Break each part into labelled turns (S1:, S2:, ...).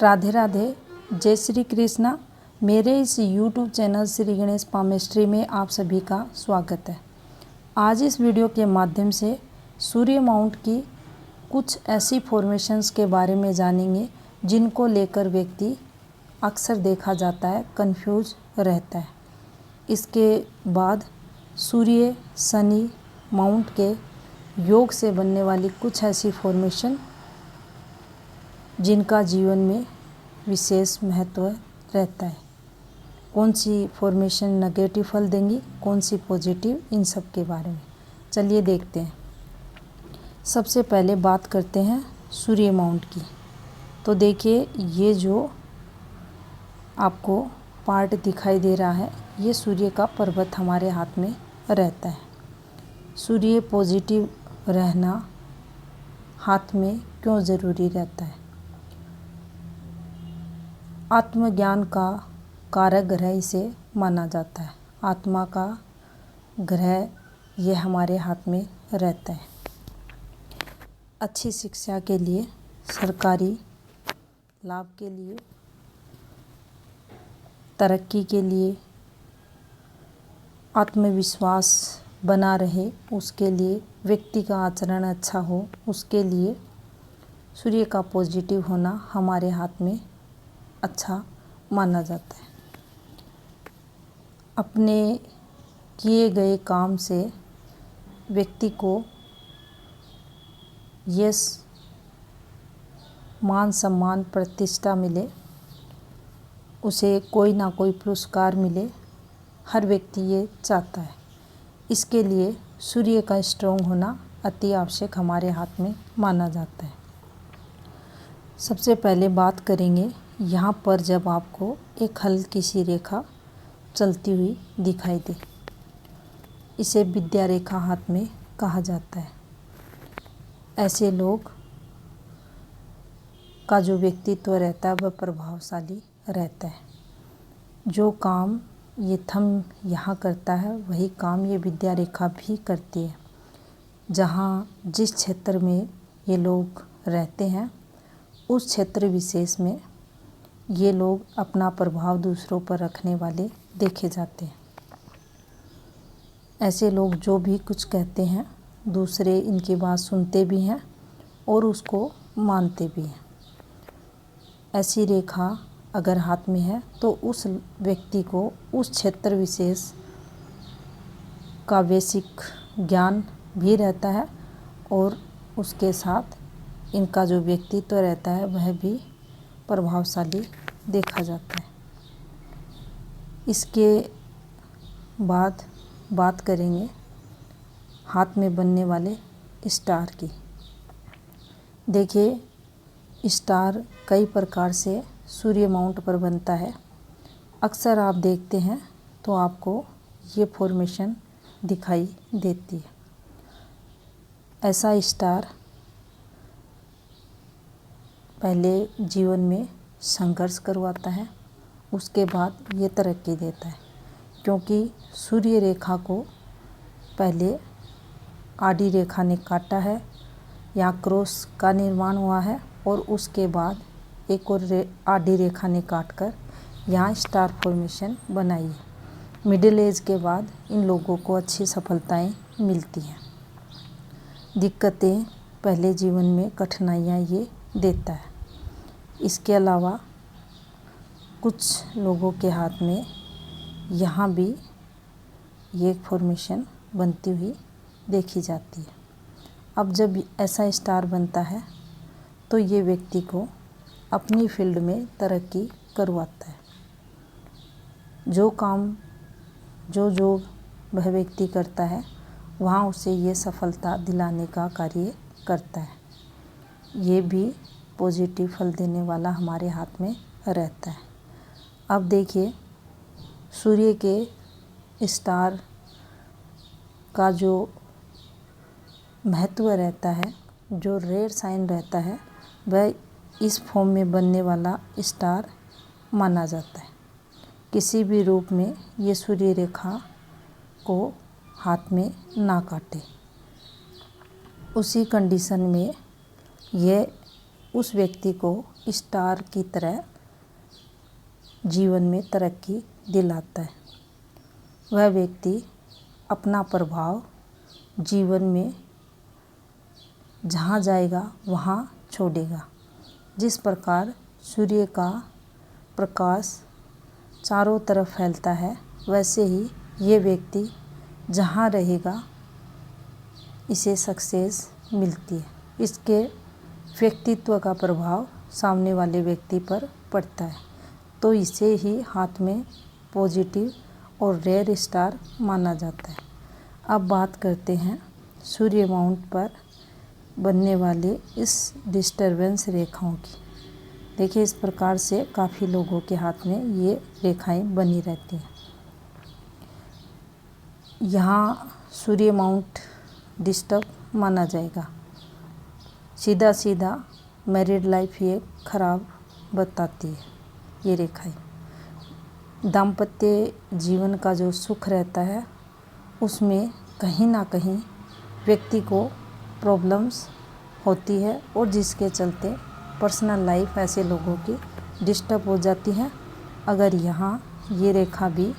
S1: राधे राधे, जय श्री कृष्णा। मेरे इस YouTube channel Shri Ganesh palmistry में आप सभी का स्वागत है। आज इस वीडियो के माध्यम से सूर्य माउंट की कुछ ऐसी फॉर्मेशंस के बारे में जानेंगे जिनको लेकर व्यक्ति अक्सर देखा जाता है कंफ्यूज रहता है। इसके बाद सूर्य शनि माउंट के योग से बनने वाली कुछ ऐसी फॉर्मेशन जिनका जीवन में विशेष महत्व रहता है। कौन सी फॉर्मेशन नेगेटिव फल देंगी, कौन सी पॉजिटिव, इन सब के बारे में चलिए देखते हैं। सबसे पहले बात करते हैं सूर्य माउंट की। तो देखिए, ये जो आपको पार्ट दिखाई दे रहा है, ये सूर्य का पर्वत हमारे हाथ में रहता है। सूर्य पॉजिटिव रहना हाथ में क्यों ज़रूरी रहता है? आत्मज्ञान का कारक ग्रह इसे माना जाता है। आत्मा का ग्रह ये हमारे हाथ में रहता है। अच्छी शिक्षा के लिए, सरकारी लाभ के लिए, तरक्की के लिए, आत्मविश्वास बना रहे उसके लिए, व्यक्ति का आचरण अच्छा हो उसके लिए सूर्य का पॉजिटिव होना हमारे हाथ में अच्छा माना जाता है। अपने किए गए काम से व्यक्ति को यश, मान सम्मान, प्रतिष्ठा मिले, उसे कोई ना कोई पुरस्कार मिले, हर व्यक्ति ये चाहता है। इसके लिए सूर्य का स्ट्रॉन्ग होना अति आवश्यक हमारे हाथ में माना जाता है। सबसे पहले बात करेंगे, यहाँ पर जब आपको एक हल्की सी रेखा चलती हुई दिखाई दे, इसे विद्या रेखा हाथ में कहा जाता है। ऐसे लोग का जो व्यक्तित्व रहता है वह प्रभावशाली रहता है। जो काम ये थंब यहाँ करता है वही काम ये विद्या रेखा भी करती है। जहाँ जिस क्षेत्र में ये लोग रहते हैं उस क्षेत्र विशेष में ये लोग अपना प्रभाव दूसरों पर रखने वाले देखे जाते हैं। ऐसे लोग जो भी कुछ कहते हैं दूसरे इनकी बात सुनते भी हैं और उसको मानते भी हैं। ऐसी रेखा अगर हाथ में है तो उस व्यक्ति को उस क्षेत्र विशेष का बेसिक ज्ञान भी रहता है और उसके साथ इनका जो व्यक्तित्व रहता है वह भी प्रभावशाली देखा जाता है। इसके बाद बात करेंगे हाथ में बनने वाले स्टार की। देखिए, स्टार कई प्रकार से सूर्य माउंट पर बनता है। अक्सर आप देखते हैं तो आपको ये फॉर्मेशन दिखाई देती है। ऐसा स्टार पहले जीवन में संघर्ष करवाता है, उसके बाद ये तरक्की देता है। क्योंकि सूर्य रेखा को पहले आड़ी रेखा ने काटा है, यहाँ क्रॉस का निर्माण हुआ है और उसके बाद एक और आड़ी रेखा ने काटकर यहाँ स्टार फॉर्मेशन बनाई है। मिडिल एज के बाद इन लोगों को अच्छी सफलताएं मिलती हैं। दिक्कतें पहले जीवन में कठिनाइयाँ ये देता है। इसके अलावा कुछ लोगों के हाथ में यहाँ भी ये फॉर्मेशन बनती हुई देखी जाती है। अब जब ऐसा स्टार बनता है तो ये व्यक्ति को अपनी फील्ड में तरक्की करवाता है। जो काम जो वह व्यक्ति करता है वहाँ उसे ये सफलता दिलाने का कार्य करता है। ये भी पॉजिटिव फल देने वाला हमारे हाथ में रहता है। अब देखिए, सूर्य के स्टार का जो महत्व रहता है, जो रेयर साइन रहता है, वह इस फॉर्म में बनने वाला स्टार माना जाता है। किसी भी रूप में ये सूर्य रेखा को हाथ में ना काटे। उसी कंडीशन में ये उस व्यक्ति को स्टार की तरह जीवन में तरक्की दिलाता है। वह व्यक्ति अपना प्रभाव जीवन में जहाँ जाएगा वहाँ छोड़ेगा। जिस प्रकार सूर्य का प्रकाश चारों तरफ फैलता है, वैसे ही ये व्यक्ति जहाँ रहेगा इसे सक्सेस मिलती है। इसके व्यक्तित्व का प्रभाव सामने वाले व्यक्ति पर पड़ता है, तो इसे ही हाथ में पॉजिटिव और रेयर स्टार माना जाता है। अब बात करते हैं सूर्य माउंट पर बनने वाले इस डिस्टरबेंस रेखाओं की। देखिए, इस प्रकार से काफ़ी लोगों के हाथ में ये रेखाएं बनी रहती हैं। यहाँ सूर्य माउंट डिस्टर्ब माना जाएगा। सीधा सीधा मैरिड लाइफ ये खराब बताती है ये रेखाएं। दाम्पत्य जीवन का जो सुख रहता है उसमें कहीं ना कहीं व्यक्ति को प्रॉब्लम्स होती है, और जिसके चलते पर्सनल लाइफ ऐसे लोगों की डिस्टर्ब हो जाती है। अगर यहाँ ये रेखा भी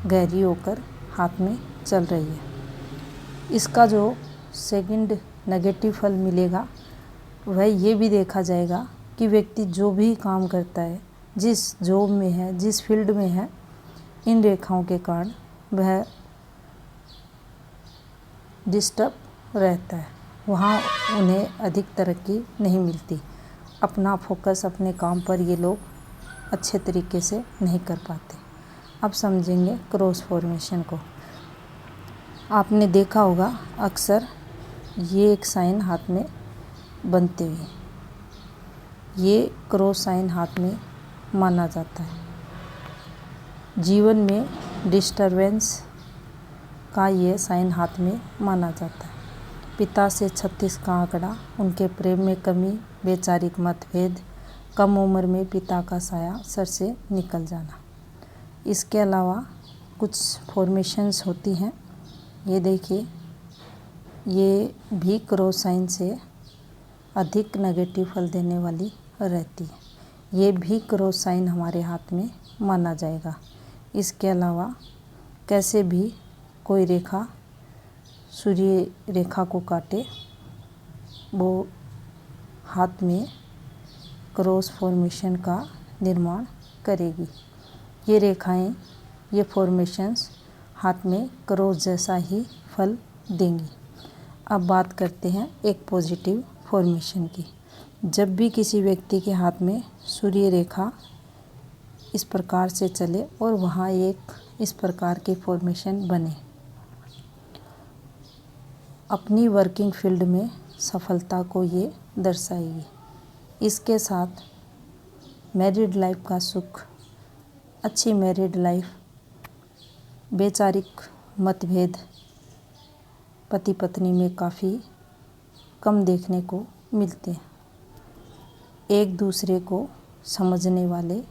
S1: गहरी होकर हाथ में चल रही है, इसका जो सेकंड नेगेटिव फल मिलेगा वह ये भी देखा जाएगा कि व्यक्ति जो भी काम करता है, जिस जॉब में है, जिस फील्ड में है, इन रेखाओं के कारण वह डिस्टर्ब रहता है। वहाँ उन्हें अधिक तरक्की नहीं मिलती। अपना फोकस अपने काम पर ये लोग अच्छे तरीके से नहीं कर पाते। अब समझेंगे क्रॉस फॉर्मेशन को। आपने देखा होगा अक्सर ये एक साइन हाथ में बनते हुए, ये क्रॉस साइन हाथ में माना जाता है। जीवन में डिस्टरबेंस का ये साइन हाथ में माना जाता है। पिता से 36 का आंकड़ा, उनके प्रेम में कमी, वैचारिक मतभेद, कम उम्र में पिता का साया सर से निकल जाना। इसके अलावा कुछ फॉर्मेशंस होती हैं। ये देखिए, ये भी क्रॉस साइन से अधिक नेगेटिव फल देने वाली रहती है। ये भी क्रॉस साइन हमारे हाथ में माना जाएगा। इसके अलावा कैसे भी कोई रेखा सूर्य रेखा को काटे, वो हाथ में क्रॉस फॉर्मेशन का निर्माण करेगी। ये रेखाएं, ये फॉर्मेशंस हाथ में क्रॉस जैसा ही फल देंगी। अब बात करते हैं एक पॉजिटिव फॉर्मेशन की। जब भी किसी व्यक्ति के हाथ में सूर्य रेखा इस प्रकार से चले और वहाँ एक इस प्रकार की फॉर्मेशन बने, अपनी वर्किंग फील्ड में सफलता को ये दर्शाएगी। इसके साथ मैरिड लाइफ का सुख, अच्छी मैरिड लाइफ, वैचारिक मतभेद पति पत्नी में काफ़ी कम देखने को मिलते हैं। एक दूसरे को समझने वाले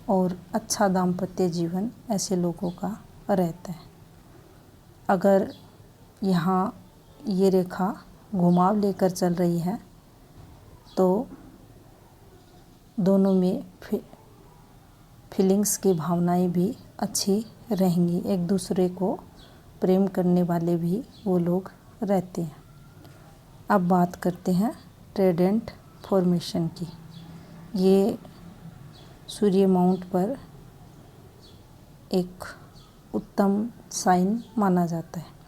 S1: और अच्छा दाम्पत्य जीवन ऐसे लोगों का रहता है। अगर यहाँ ये रेखा घुमाव लेकर चल रही है तो दोनों में फीलिंग्स की भावनाएं भी अच्छी रहेंगी। एक दूसरे को प्रेम करने वाले भी वो लोग रहते हैं। अब बात करते हैं ट्राइडेंट फॉर्मेशन की। ये सूर्य माउंट पर एक उत्तम साइन माना जाता है।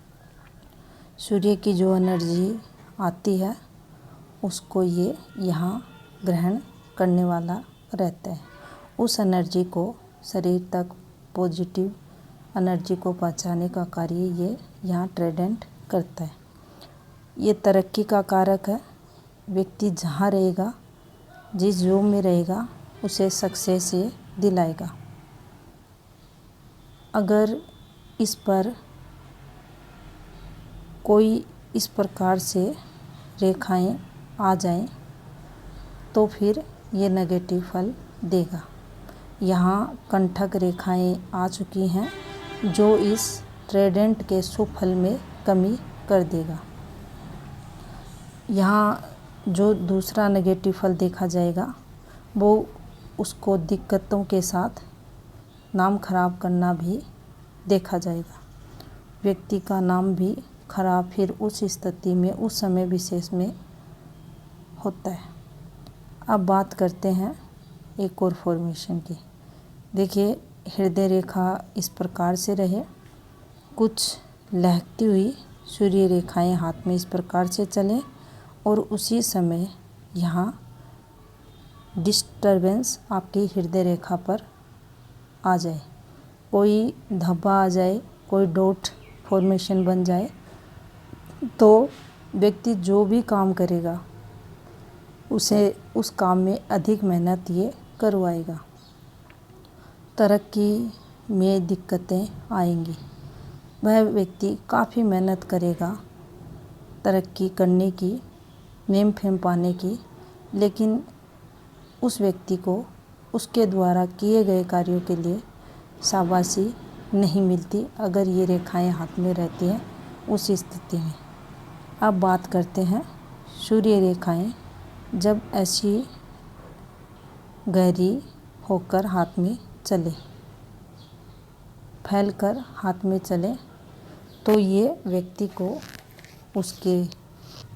S1: सूर्य की जो एनर्जी आती है उसको ये यहाँ ग्रहण करने वाला रहता है। उस एनर्जी को शरीर तक पॉजिटिव एनर्जी को पहुँचाने का कार्य ये यहाँ ट्राइडेंट करता है। ये तरक्की का कारक है। व्यक्ति जहाँ रहेगा, जिस जॉब में रहेगा, उसे सक्सेस ये दिलाएगा। अगर इस पर कोई इस प्रकार से रेखाएं आ जाएं तो फिर ये नेगेटिव फल देगा। यहाँ कंठक रेखाएं आ चुकी हैं जो इस ट्राइडेंट के शुभ फल में कमी कर देगा। यहाँ जो दूसरा नेगेटिव फल देखा जाएगा वो उसको दिक्कतों के साथ नाम खराब करना भी देखा जाएगा। व्यक्ति का नाम भी खराब फिर उस स्थिति में उस समय विशेष में होता है। अब बात करते हैं एक और फॉर्मेशन की। देखिए, हृदय रेखा इस प्रकार से रहे, कुछ लहकती हुई सूर्य रेखाएं हाथ में इस प्रकार से चलें और उसी समय यहाँ डिस्टरबेंस आपकी हृदय रेखा पर आ जाए, कोई धब्बा आ जाए, कोई डॉट फॉर्मेशन बन जाए, तो व्यक्ति जो भी काम करेगा उसे उस काम में अधिक मेहनत ये करवाएगा, तरक्की में दिक्कतें आएंगी। वह व्यक्ति काफ़ी मेहनत करेगा तरक्की करने की, नेम फेम पाने की, लेकिन उस व्यक्ति को उसके द्वारा किए गए कार्यों के लिए शाबाशी नहीं मिलती अगर ये रेखाएं हाथ में रहती हैं उस स्थिति में। अब बात करते हैं सूर्य रेखाएं जब ऐसी गहरी होकर हाथ में चले, फैलकर हाथ में चले, तो ये व्यक्ति को उसके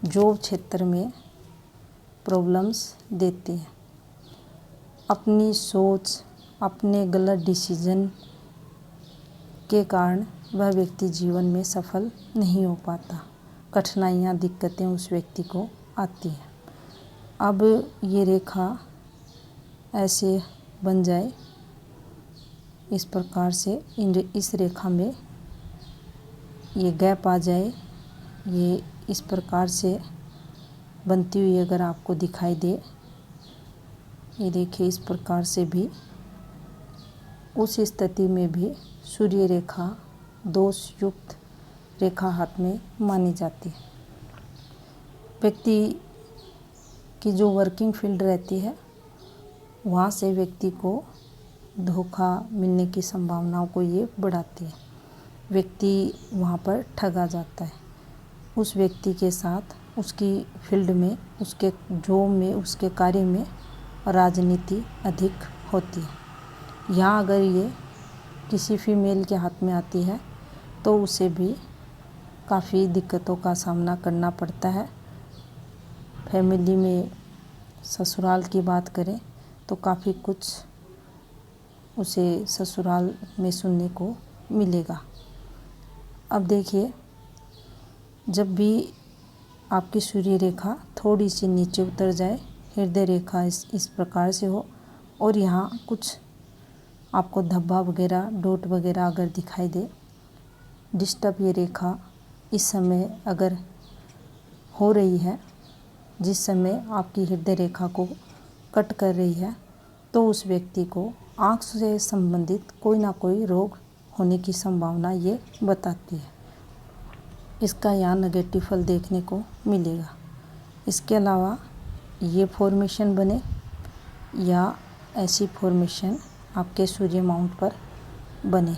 S1: जॉब क्षेत्र में प्रॉब्लम्स देती हैं। अपनी सोच, अपने गलत डिसीजन के कारण वह व्यक्ति जीवन में सफल नहीं हो पाता, कठिनाइयाँ, दिक्कतें उस व्यक्ति को आती हैं। अब ये रेखा ऐसे बन जाए, इस प्रकार से इस रेखा में ये गैप आ जाए, ये इस प्रकार से बनती हुई अगर आपको दिखाई दे, ये देखिए इस प्रकार से भी, उस स्थिति में भी सूर्य रेखा दोष युक्त रेखा हाथ में मानी जाती है। व्यक्ति की जो वर्किंग फील्ड रहती है वहाँ से व्यक्ति को धोखा मिलने की संभावनाओं को ये बढ़ाती है। व्यक्ति वहाँ पर ठगा जाता है। उस व्यक्ति के साथ उसकी फील्ड में, उसके जॉब में, उसके कार्य में राजनीति अधिक होती है। यहाँ अगर ये किसी फीमेल के हाथ में आती है तो उसे भी काफ़ी दिक्कतों का सामना करना पड़ता है। फैमिली में ससुराल की बात करें तो काफ़ी कुछ उसे ससुराल में सुनने को मिलेगा। अब देखिए, जब भी आपकी सूर्य रेखा थोड़ी सी नीचे उतर जाए, हृदय रेखा इस प्रकार से हो और यहाँ कुछ आपको धब्बा वगैरह, डॉट वगैरह अगर दिखाई दे, डिस्टर्ब ये रेखा इस समय अगर हो रही है, जिस समय आपकी हृदय रेखा को कट कर रही है, तो उस व्यक्ति को आँख से संबंधित कोई ना कोई रोग होने की संभावना ये बताती है। इसका यहाँ नेगेटिव फल देखने को मिलेगा। इसके अलावा ये फॉर्मेशन बने या ऐसी फॉर्मेशन आपके सूर्य माउंट पर बने,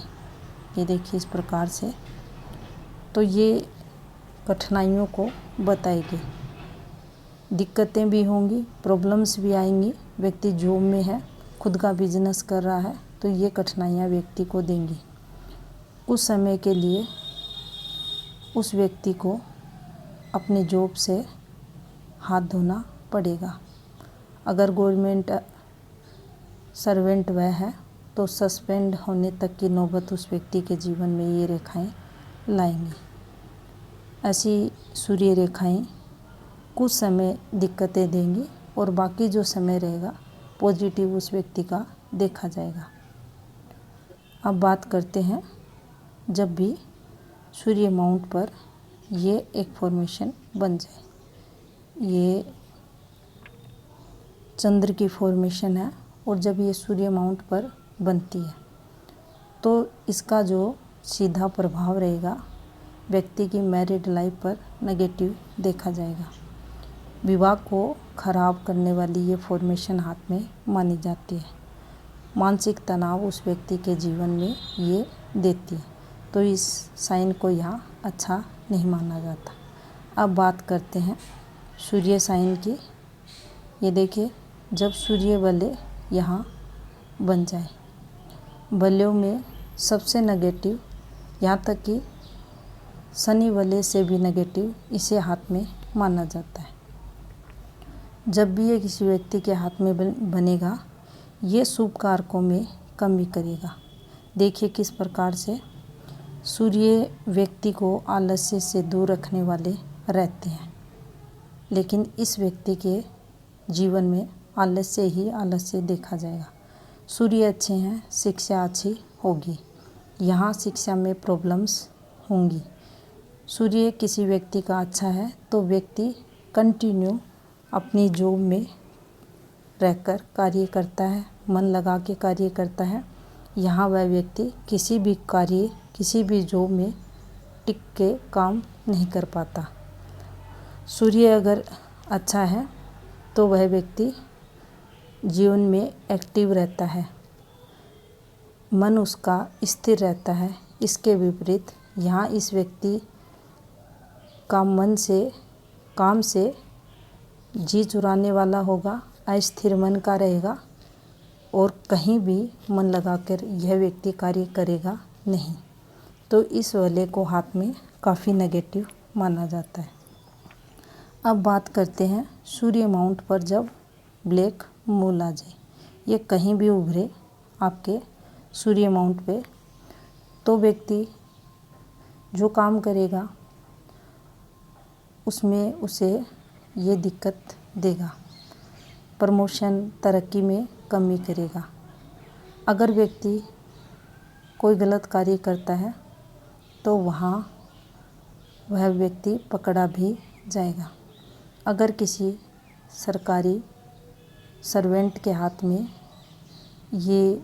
S1: ये देखिए इस प्रकार से, तो ये कठिनाइयों को बताएगी। दिक्कतें भी होंगी, प्रॉब्लम्स भी आएंगी। व्यक्ति जॉब में है, खुद का बिजनेस कर रहा है, तो ये कठिनाइयाँ व्यक्ति को देंगी। कुछ समय के लिए उस व्यक्ति को अपने जॉब से हाथ धोना पड़ेगा। अगर गवर्नमेंट सर्वेंट वह है तो सस्पेंड होने तक की नौबत उस व्यक्ति के जीवन में ये रेखाएं लाएंगी। ऐसी सूर्य रेखाएं कुछ समय दिक्कतें देंगी और बाकी जो समय रहेगा पॉजिटिव उस व्यक्ति का देखा जाएगा। अब बात करते हैं जब भी सूर्य माउंट पर ये एक फॉर्मेशन बन जाए, ये चंद्र की फॉर्मेशन है और जब ये सूर्य माउंट पर बनती है तो इसका जो सीधा प्रभाव रहेगा व्यक्ति की मैरिड लाइफ पर नेगेटिव देखा जाएगा। विवाह को खराब करने वाली ये फॉर्मेशन हाथ में मानी जाती है। मानसिक तनाव उस व्यक्ति के जीवन में ये देती है, तो इस साइन को यहाँ अच्छा नहीं माना जाता। अब बात करते हैं सूर्य साइन की। ये देखिए, जब सूर्य वलय यहाँ बन जाए, वलयों में सबसे नेगेटिव, यहाँ तक कि शनि वलय से भी नेगेटिव इसे हाथ में माना जाता है। जब भी ये किसी व्यक्ति के हाथ में बनेगा, ये शुभ कारकों में कमी करेगा। देखिए किस प्रकार से सूर्य व्यक्ति को आलस्य से दूर रखने वाले रहते हैं, लेकिन इस व्यक्ति के जीवन में आलस्य ही आलस्य देखा जाएगा। सूर्य अच्छे हैं, शिक्षा अच्छी होगी, यहाँ शिक्षा में प्रॉब्लम्स होंगी। सूर्य किसी व्यक्ति का अच्छा है तो व्यक्ति कंटिन्यू अपनी जॉब में रहकर कार्य करता है, मन लगा के कार्य करता है। यहाँ वह व्यक्ति किसी भी कार्य, किसी भी जॉब में टिक के काम नहीं कर पाता। सूर्य अगर अच्छा है तो वह व्यक्ति जीवन में एक्टिव रहता है, मन उसका स्थिर रहता है। इसके विपरीत यहाँ इस व्यक्ति का मन से, काम से जी चुराने वाला होगा, अस्थिर मन का रहेगा और कहीं भी मन लगाकर यह व्यक्ति कार्य करेगा नहीं। तो इस वलय को हाथ में काफ़ी नेगेटिव माना जाता है। अब बात करते हैं सूर्य माउंट पर जब ब्लैक मूल आ जाए, ये कहीं भी उभरे आपके सूर्य माउंट पे, तो व्यक्ति जो काम करेगा उसमें उसे ये दिक्कत देगा, प्रमोशन, तरक्की में कमी करेगा। अगर व्यक्ति कोई गलत कार्य करता है तो वहाँ वह व्यक्ति पकड़ा भी जाएगा। अगर किसी सरकारी सर्वेंट के हाथ में ये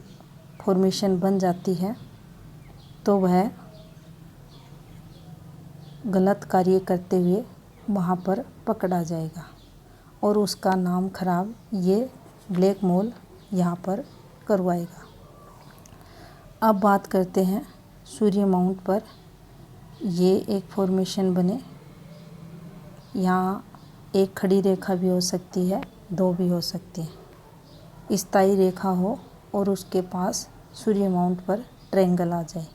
S1: फॉर्मेशन बन जाती है तो वह गलत कार्य करते हुए वहाँ पर पकड़ा जाएगा और उसका नाम खराब ये ब्लैक मोल यहाँ पर करवाएगा। अब बात करते हैं सूर्य माउंट पर ये एक फॉर्मेशन बने। यहाँ एक खड़ी रेखा भी हो सकती है, दो भी हो सकती है। स्थायी रेखा हो और उसके पास सूर्य माउंट पर ट्रायंगल आ जाए।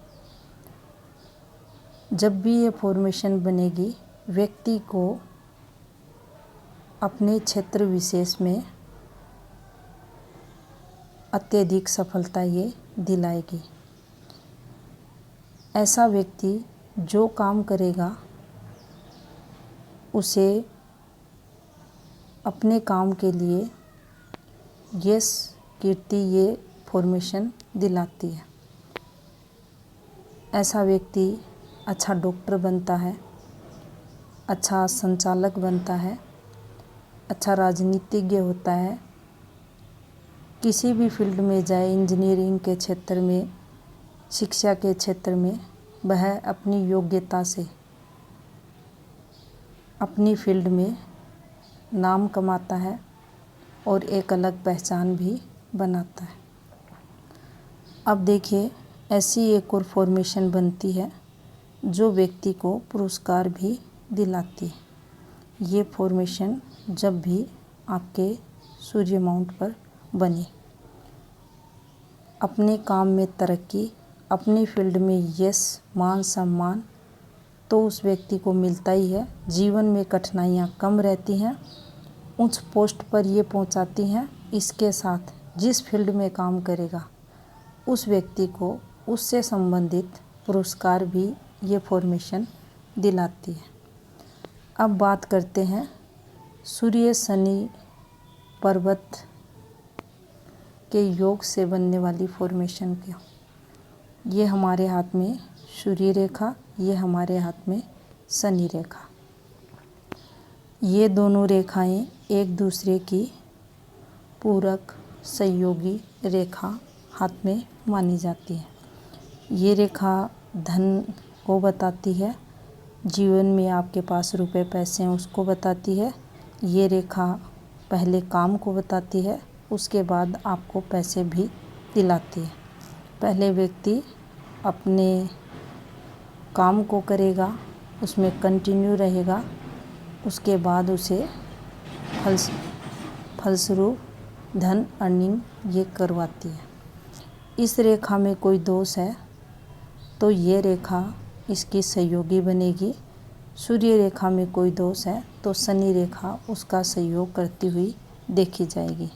S1: जब भी ये फॉर्मेशन बनेगी, व्यक्ति को अपने क्षेत्र विशेष में अत्यधिक सफलता ये दिलाएगी। ऐसा व्यक्ति जो काम करेगा उसे अपने काम के लिए यश, कीर्ति ये फॉर्मेशन दिलाती है। ऐसा व्यक्ति अच्छा डॉक्टर बनता है, अच्छा संचालक बनता है, अच्छा राजनीतिज्ञ होता है। किसी भी फील्ड में जाए, इंजीनियरिंग के क्षेत्र में, शिक्षा के क्षेत्र में, वह अपनी योग्यता से अपनी फील्ड में नाम कमाता है और एक अलग पहचान भी बनाता है। अब देखिए, ऐसी एक और फॉर्मेशन बनती है जो व्यक्ति को पुरस्कार भी दिलाती है। ये फॉर्मेशन जब भी आपके सूर्य माउंट पर बने, अपने काम में तरक्की, अपनी फील्ड में यश, मान सम्मान तो उस व्यक्ति को मिलता ही है। जीवन में कठिनाइयाँ कम रहती हैं, उच्च पोस्ट पर ये पहुंचाती हैं। इसके साथ जिस फील्ड में काम करेगा उस व्यक्ति को उससे संबंधित पुरस्कार भी ये फॉर्मेशन दिलाती है। अब बात करते हैं सूर्य शनि पर्वत के योग से बनने वाली फॉर्मेशन की। ये हमारे हाथ में सूर्य रेखा, ये हमारे हाथ में शनि रेखा। ये दोनों रेखाएं एक दूसरे की पूरक सहयोगी रेखा हाथ में मानी जाती है। ये रेखा धन को बताती है, जीवन में आपके पास रुपए पैसे हैं उसको बताती है। ये रेखा पहले काम को बताती है, उसके बाद आपको पैसे भी दिलाती है। पहले व्यक्ति अपने काम को करेगा, उसमें कंटिन्यू रहेगा, उसके बाद उसे फलस्वरूप धन अर्निंग ये करवाती है। इस रेखा में कोई दोष है तो ये रेखा इसकी सहयोगी बनेगी। सूर्य रेखा में कोई दोष है तो शनि रेखा उसका सहयोग करती हुई देखी जाएगी।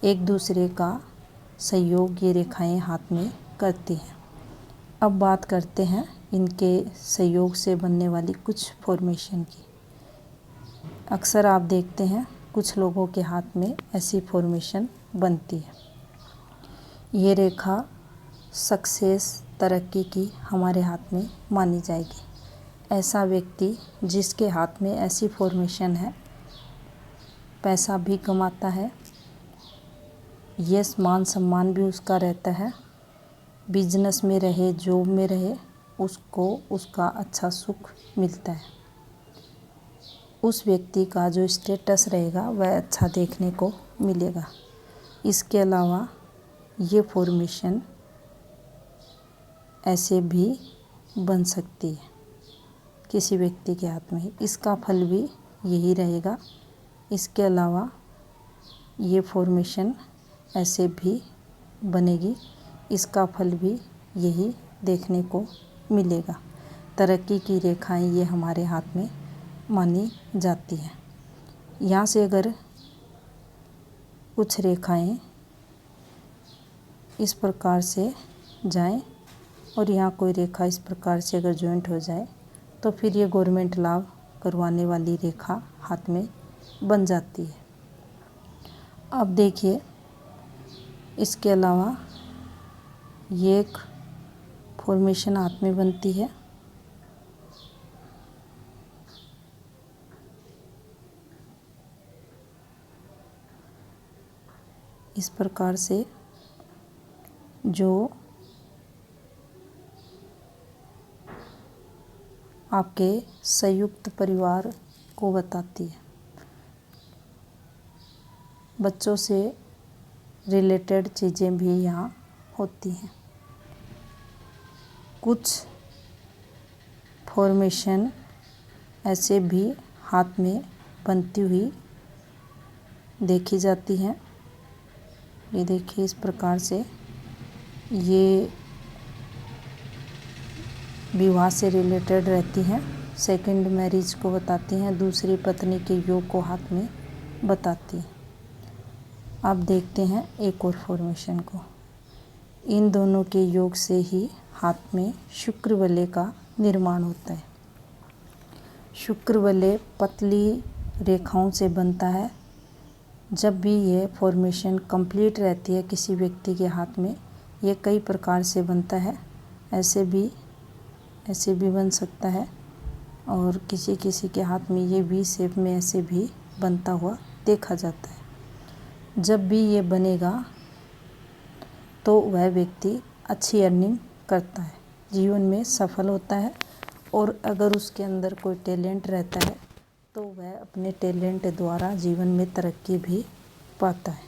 S1: एक दूसरे का सहयोग ये रेखाएं हाथ में करती हैं। अब बात करते हैं इनके सहयोग से बनने वाली कुछ फॉर्मेशन की। अक्सर आप देखते हैं कुछ लोगों के हाथ में ऐसी फॉर्मेशन बनती है। ये रेखा सक्सेस, तरक्की की हमारे हाथ में मानी जाएगी। ऐसा व्यक्ति जिसके हाथ में ऐसी फॉर्मेशन है पैसा भी कमाता है, यश मान सम्मान भी उसका रहता है। बिजनेस में रहे, जॉब में रहे, उसको उसका अच्छा सुख मिलता है। उस व्यक्ति का जो स्टेटस रहेगा वह अच्छा देखने को मिलेगा। इसके अलावा ये फॉर्मेशन ऐसे भी बन सकती है किसी व्यक्ति के हाथ में, इसका फल भी यही रहेगा। इसके अलावा ये फॉर्मेशन ऐसे भी बनेगी, इसका फल भी यही देखने को मिलेगा। तरक्की की रेखाएं ये हमारे हाथ में मानी जाती हैं। यहाँ से अगर कुछ रेखाएं इस प्रकार से जाएं और यहाँ कोई रेखा इस प्रकार से अगर जॉइंट हो जाए तो फिर ये गवर्नमेंट लाभ करवाने वाली रेखा हाथ में बन जाती है। अब देखिए, इसके अलावा ये एक फॉर्मेशन हाथ में बनती है। इस प्रकार से जो आपके संयुक्त परिवार को बताती है। बच्चों से रिलेटेड चीज़ें भी यहाँ होती हैं। कुछ फॉर्मेशन ऐसे भी हाथ में बनती हुई देखी जाती हैं। ये देखिए, इस प्रकार से ये विवाह से रिलेटेड रहती हैं, सेकंड मैरिज को बताती हैं, दूसरी पत्नी के योग को हाथ में बताती हैं। अब देखते हैं एक और फॉर्मेशन को। इन दोनों के योग से ही हाथ में शुक्र वलय का निर्माण होता है। शुक्र वलय पतली रेखाओं से बनता है। जब भी ये फॉर्मेशन कंप्लीट रहती है किसी व्यक्ति के हाथ में, ये कई प्रकार से बनता है। ऐसे भी बन सकता है और किसी किसी के हाथ में ये वी शेप में ऐसे भी बनता हुआ देखा जाता है। जब भी ये बनेगा तो वह व्यक्ति अच्छी अर्निंग करता है, जीवन में सफल होता है। और अगर उसके अंदर कोई टैलेंट रहता है तो वह अपने टैलेंट द्वारा जीवन में तरक्की भी पाता है।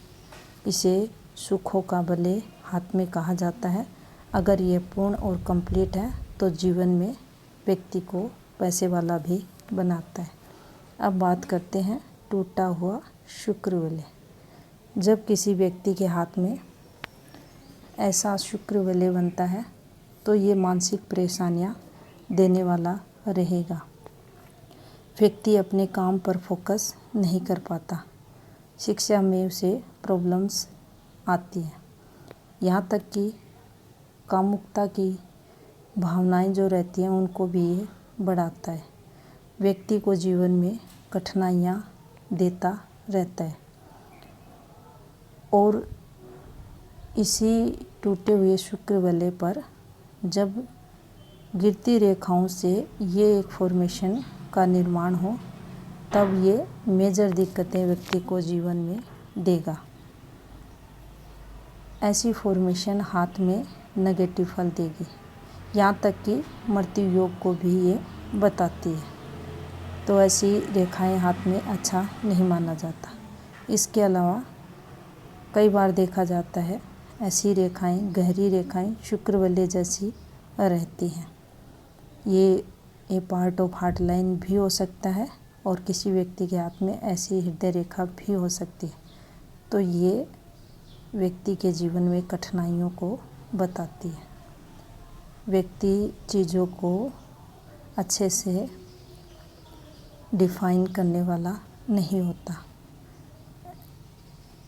S1: इसे सुखों का वलय हाथ में कहा जाता है। अगर ये पूर्ण और कंप्लीट है तो जीवन में व्यक्ति को पैसे वाला भी बनाता है। अब बात करते हैं टूटा हुआ शुक्र वलय। जब किसी व्यक्ति के हाथ में ऐसा शुक्र वलय बनता है तो ये मानसिक परेशानियां देने वाला रहेगा। व्यक्ति अपने काम पर फोकस नहीं कर पाता, शिक्षा में उसे प्रॉब्लम्स आती हैं। यहाँ तक कि कामुकता की भावनाएं जो रहती हैं उनको भी ये बढ़ाता है। व्यक्ति को जीवन में कठिनाइयाँ देता रहता है। और इसी टूटे हुए शुक्र वलय पर जब गिरती रेखाओं से ये एक फॉर्मेशन का निर्माण हो तब ये मेजर दिक्कतें व्यक्ति को जीवन में देगा। ऐसी फॉर्मेशन हाथ में नेगेटिव फल देगी, यहाँ तक कि मृत्यु योग को भी ये बताती है। तो ऐसी रेखाएं हाथ में अच्छा नहीं माना जाता। इसके अलावा कई बार देखा जाता है ऐसी रेखाएं, गहरी रेखाएं शुक्र वलय जैसी रहती हैं। ये पार्ट ऑफ हार्ट लाइन भी हो सकता है और किसी व्यक्ति के हाथ में ऐसी हृदय रेखा भी हो सकती है। तो ये व्यक्ति के जीवन में कठिनाइयों को बताती है। व्यक्ति चीज़ों को अच्छे से डिफाइन करने वाला नहीं होता,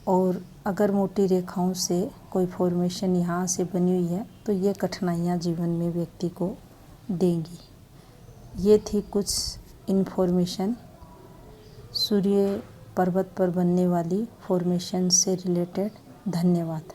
S1: और अगर मोटी रेखाओं से कोई फॉर्मेशन यहाँ से बनी हुई है तो ये कठिनाइयाँ जीवन में व्यक्ति को देंगी। ये थी कुछ इन्फॉर्मेशन सूर्य पर्वत पर बनने वाली फॉर्मेशन से रिलेटेड। धन्यवाद।